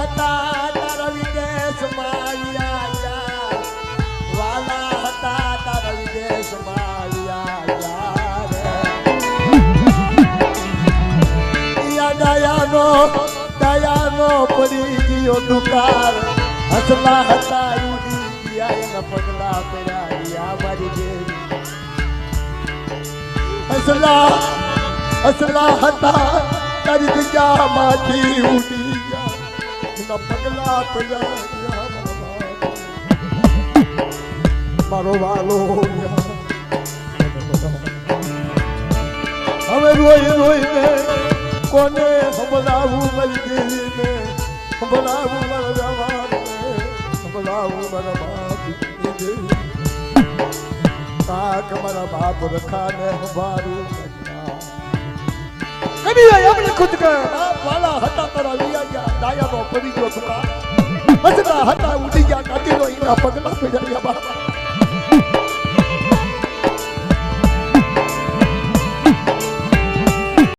હતા તારા વિદેશમાં આવ્યા વાલા હતા તારા વિદેશમાં આવ્યા દયાનો પડી ગયો દુકાર હસલા હતા ઉડી ગયા એના પગલા પડ્યા મારી દેવી હસલા હતા તારી જગ્યામાંથી ઉડી ગયા એના પગલા પડ્યા મારો વાલો હવે રોઈને કોને સંભળાવું મારી દેવીને સંભળાવું મારા જવાનને સંભળાવું મારા બાપની દેવી કાક મારા બાપ રખાને સંભાળું કદી આપણે ખુદ કે વાલા હતા તારા વિયા દાયાનો પડી ગયો તુકા હસતા હતા ઉડી ગયા કાતીનો એના પગલા પડ્યા બાપા